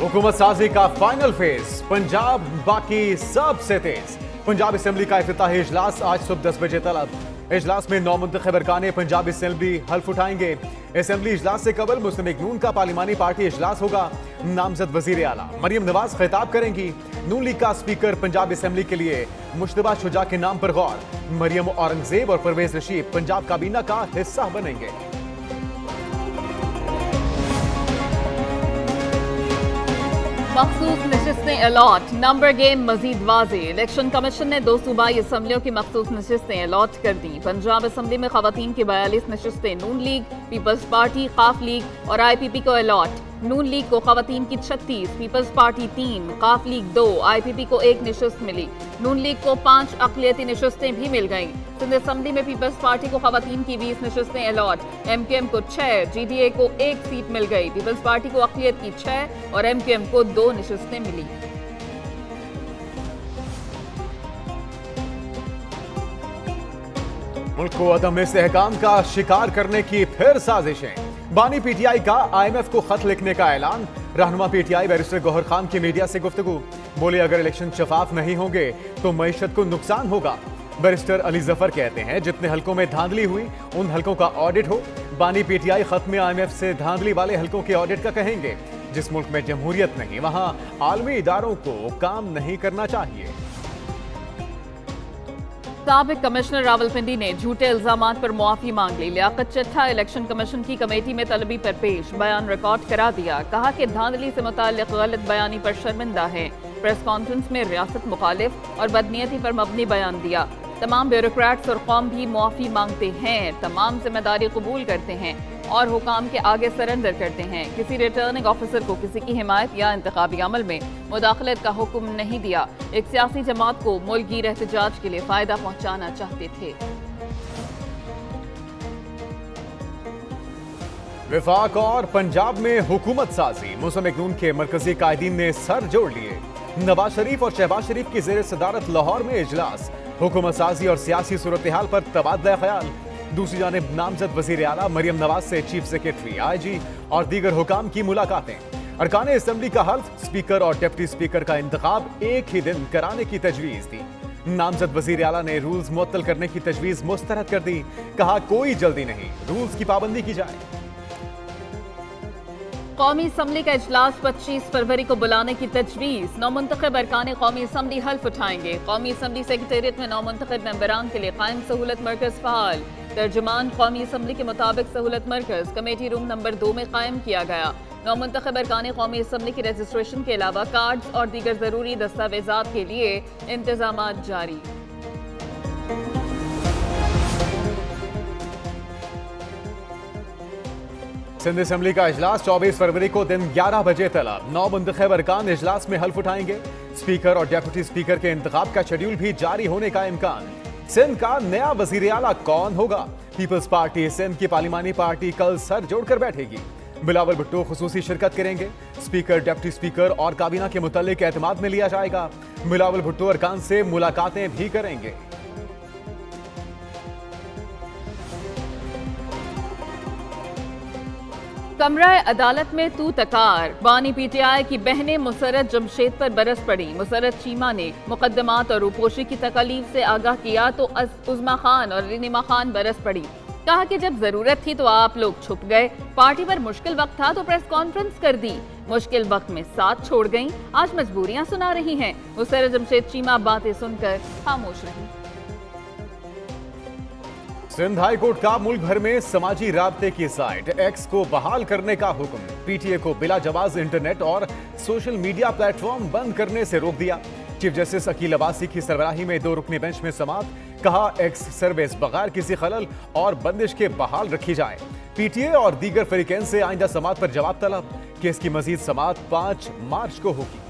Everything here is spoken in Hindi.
हुकूमत साजी का फाइनल फेज, पंजाब बाकी सबसे तेज। पंजाब असेंबली का इफ्तिताही इजलास आज सुबह 10 बजे तलब। इजलास में 9 मुंतखब अरकान पंजाब असेंबली हल्फ उठाएंगे। असेंबली इजलास से कबल मुस्लिम लीग नून का पार्लिमानी पार्टी इजलास होगा। नामजद वजीर आला मरियम नवाज खिताब करेंगी। नून लीग का स्पीकर पंजाब असेंबली के लिए मुश्तबा शुजा के नाम पर गौर। मरियम औरंगजेब और परवेज रशीद पंजाब काबीना का हिस्सा बनेंगे। मखसूस नशिस्तें अलॉट, नंबर गेम मजीद वाजे। इलेक्शन कमीशन ने 2 सूबाई असम्बलियों की मखसूस नशिस्तें अलॉट कर दी। पंजाब असम्बली में खवातीन की 42 नशिस्तें नून लीग, पीपल्स पार्टी, काफ लीग और IPP को अलॉट। नून लीग को खवातीन की 36, पीपल्स पार्टी 3, काफ लीग 2, IPP को 1 नशिस्त मिली। नून लीग को 5 अक़लियती नशिस्तें भी मिल गईं। सिंध असम्बली में पीपल्स पार्टी को खवातीन की 20 नशिस्तें अलॉट, MQM को 6, GDA को 1 सीट मिल गई। पीपल्स पार्टी को अक़लियत की 6 और MQM को 2 नशिस्तें मिली। मुल्क को अदम इस्तेहकाम का शिकार करने की फिर साजिशें। बानी PTI का IMF को खत लिखने का ऐलान। रहनुमा PTI बैरिस्टर गौहर खान की मीडिया से गुफ्तगू। बोले अगर इलेक्शन शफाफ नहीं होंगे तो मईशत को नुकसान होगा। बैरिस्टर अली जफर कहते हैं जितने हलकों में धांधली हुई उन हलकों का ऑडिट हो। बानी PTI खत में IMF से धांधली वाले हलकों के ऑडिट का कहेंगे। जिस मुल्क में जमहूरियत नहीं वहां आलमी इदारों को काम नहीं करना चाहिए। साबिक कमिश्नर रावलपिंडी ने झूठे इल्जामात पर मुआफी मांग ली। लियाकत चट्टा इलेक्शन कमीशन की कमेटी में तलबी पर पेश, बयान रिकॉर्ड करा दिया। कहा कि धांधली से मुताल्लिक गलत बयानी पर शर्मिंदा है। प्रेस कॉन्फ्रेंस में रियासत मुखालिफ और बदनीयती पर मबनी बयान दिया। तमाम ब्यूरोक्रेट्स और कौम भी मुआफी मांगते हैं, तमाम जिम्मेदारी कबूल करते हैं और हुकाम के आगे सरेंडर करते हैं। किसी रिटर्निंग ऑफिसर को किसी की हिमायत या इंतखाबी अमल में मुदाखलत का हुक्म नहीं दिया। एक सियासी जमात को मुल्की एहतजाज के लिए फायदा पहुंचाना चाहते थे। विफाक और पंजाब में हुकूमत साजी, मुस्लिम लीग नून के मरकजी कायदीन ने सर जोड़ लिए। नवाज शरीफ और शहबाज शरीफ की जेर सदारत लाहौर में इजलास। हुकूमत साजी और सियासी सूरत हाल पर तबादला ख्याल। दूसरी जानिब नामजद वजीर आला मरियम नवाज से चीफ सेक्रेटरी, IG और दीगर हुकाम की मुलाकातें। अरकान असेंबली का हल्फ, स्पीकर और डिप्टी स्पीकर का इंतखाब एक ही दिन कराने की तजवीज दी। नामजद वजीर आला ने रूल्स मुअत्तल करने की तजवीज मुस्तरद कर दी। कहा कोई जल्दी नहीं, रूल्स की पाबंदी की जाए। कौमी असम्बली का इजलास 25 फरवरी को बुलाने की तजवीज़। 9 मुंतखब अरकान कौमी असम्बली हल्फ उठाएंगे। कौमी असम्बली सेक्रेटेरिएट में 9 मुंतखब मेंबरान के लिए कायम सहूलत मरकज फ़ाल। तर्जुमान कौमी असम्बली के मुताबिक सहूलत मरकज कमेटी रूम नंबर 2 में कायम किया गया। 9 मुंतखब अरकान कौमी असम्बली की रजिस्ट्रेशन के अलावा कार्ड्स और दीगर जरूरी दस्तावेजात के लिए इंतजामात जारी। सिंध असेंबली का इजलास 24 फरवरी को दिन 11 बजे तलब। 9 मुंतखब अरकान इजलास में हल्फ उठाएंगे। स्पीकर और डेप्यूटी स्पीकर के इंतखाब का शेड्यूल भी जारी होने का इम्कान। सिंध का नया वजीर आला कौन होगा? पीपल्स पार्टी सिंध की पार्लिमानी पार्टी कल सर जोड़कर बैठेगी। बिलावल भुट्टो खुसूसी शिरकत करेंगे। स्पीकर, डिप्टी स्पीकर और काबीना के मुतल्लिक एतमाद में लिया जाएगा। बिलावल भुट्टो अरकान से मुलाकातें भी करेंगे। कमरा अदालत में तू तकार। बानी PTI की बहनें मुसरत जमशेद पर बरस पड़ी। मुसरत चीमा ने मुकदमात और रूपोशी की तकलीफ से आगाह किया तो उज़मा खान और रिनिमा खान बरस पड़ी। कहा कि जब जरूरत थी तो आप लोग छुप गए। पार्टी पर मुश्किल वक्त था तो प्रेस कॉन्फ्रेंस कर दी। मुश्किल वक्त में साथ छोड़ गईं, आज मजबूरियां सुना रही हैं। मुसरत जमशेद चीमा बातें सुनकर खामोश रही। सिंध हाई कोर्ट का मुल्क भर में समाजी राब्ते की साइट X को बहाल करने का हुक्म। PTA को बिला जवाज इंटरनेट और सोशल मीडिया प्लेटफॉर्म बंद करने से रोक दिया। चीफ जस्टिस अकील अब्बासी की सरबराही में 2 रुकनी बेंच में समाअत। कहा X सर्विस बगैर किसी खलल और बंदिश के बहाल रखी जाए। PTA और दीगर फरीकैन से आइंदा समाअत पर जवाब तलब। केस की मजीद समाअत 5 मार्च को होगी।